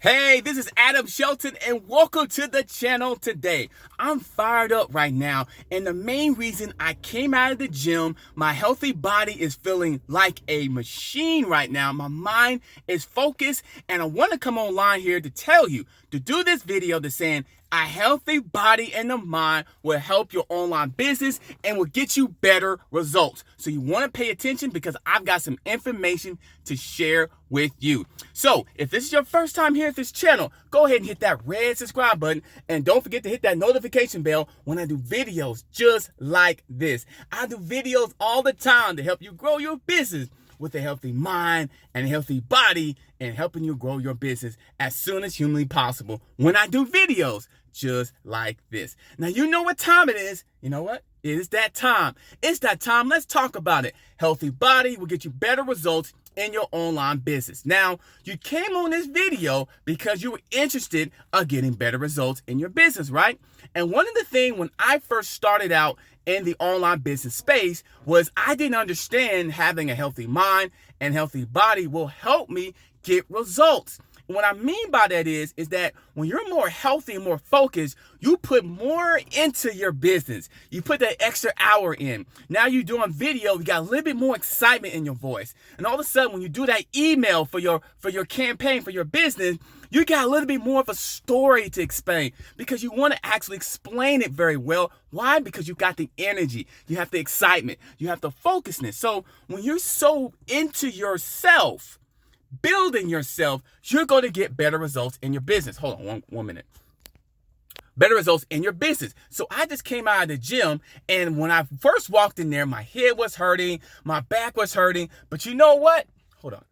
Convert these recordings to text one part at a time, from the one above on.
Hey, this is Adam Shelton and welcome to the channel today. I'm fired up right now, and the main reason I came out of the gym, my healthy body is feeling like a machine right now. My mind is focused, and I want to come online here to tell you to do this video to saying a healthy body and the mind will help your online business and will get you better results. So you want to pay attention because I've got some information to share with you. So if this is your first time here at this channel, go ahead and hit that red subscribe button and don't forget to hit that notification bell when I do videos just like this. I do videos all the time to help you grow your business with a healthy mind and a healthy body and helping you grow your business as soon as humanly possible when I do videos just like this. Now, you know what time it is. You know what? It is that time. It's that time. Let's talk about it. Healthy body will get you better results in your online business. Now, you came on this video because you were interested in getting better results in your business, right? And one of the things when I first started out in the online business space was I didn't understand having a healthy mind and healthy body will help me get results. What I mean by that is that when you're more healthy and more focused, you put more into your business. You put that extra hour in. Now you're doing video, you got a little bit more excitement in your voice. And all of a sudden, when you do that email for your campaign, for your business, you got a little bit more of a story to explain because you want to actually explain it very well. Why? Because you got the energy, you have the excitement, you have the focusness. So when you're so into yourself, building yourself, you're going to get better results in your business. Hold on one minute. Better results in your business. So I just came out of the gym, and when I first walked in there, my head was hurting, my back was hurting. But you know what? Hold on.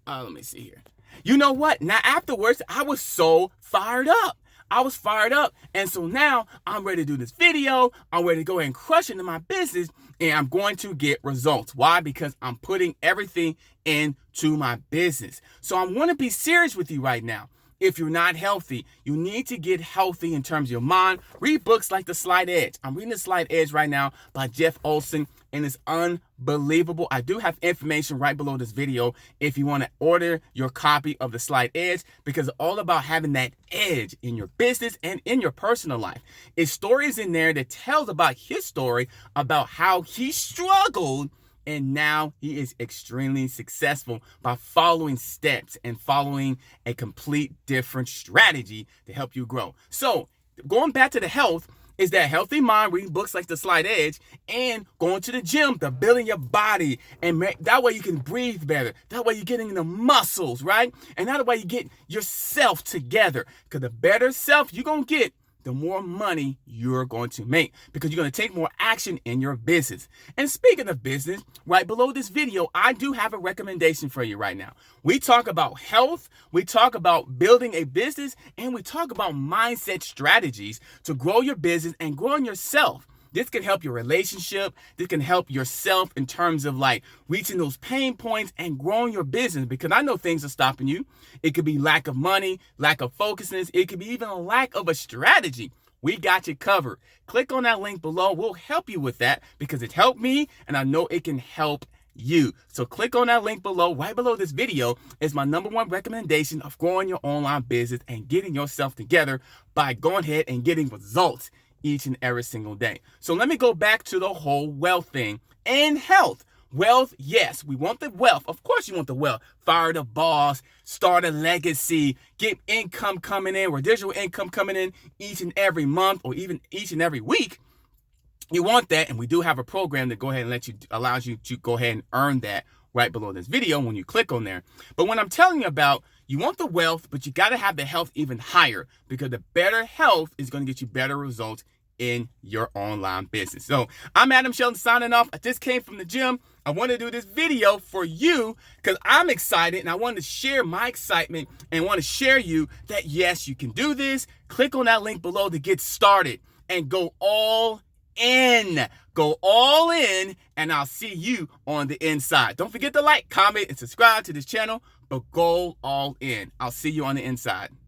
Let me see here. You know what? Now afterwards, I was so fired up. I was fired up. And so now I'm ready to do this video. I'm ready to go ahead and crush into my business, and I'm going to get results. Why? Because I'm putting everything into my business. So I want to be serious with you right now. If you're not healthy, you need to get healthy in terms of your mind. Read books like The Slight Edge. I'm reading The Slight Edge right now by Jeff Olson, and it's unbelievable. I do have information right below this video if you want to order your copy of The Slight Edge, because it's all about having that edge in your business and in your personal life. It's stories in there that tells about his story, about how he struggled and now he is extremely successful by following steps and following a complete different strategy to help you grow. So going back to the health, is that healthy mind, reading books like The Slight Edge, and going to the gym to building your body. And that way you can breathe better. That way you're getting the muscles, right? And that way you get yourself together. Because the better self you're going to get, the more money you're going to make, because you're going to take more action in your business. And speaking of business, right below this video, I do have a recommendation for you right now. We talk about health, we talk about building a business, and we talk about mindset strategies to grow your business and growing yourself. This can help your relationship. This can help yourself in terms of like reaching those pain points and growing your business, because I know things are stopping you. It could be lack of money, lack of focusness. It could be even a lack of a strategy. We got you covered. Click on that link below. We'll help you with that because it helped me and I know it can help you. So click on that link below. Right below this video is my #1 recommendation of growing your online business and getting yourself together by going ahead and getting results each and every single day. So let me go back to the whole wealth thing and health. Wealth, yes, we want the wealth. Of course you want the wealth. Fire the boss, start a legacy, get income coming in, residual income coming in each and every month or even each and every week. You want that, and we do have a program that allows you to go ahead and earn that right below this video when you click on there. But when I'm telling you about, you want the wealth, but you got to have the health even higher, because the better health is going to get you better results in your online business. So I'm Adam Shelton signing off. I just came from the gym. I want to do this video for you because I'm excited and I want to share my excitement and want to share you that yes, you can do this. Click on that link below to get started and go all in. Go all in, and I'll see you on the inside. Don't forget to like, comment, and subscribe to this channel, but go all in. I'll see you on the inside.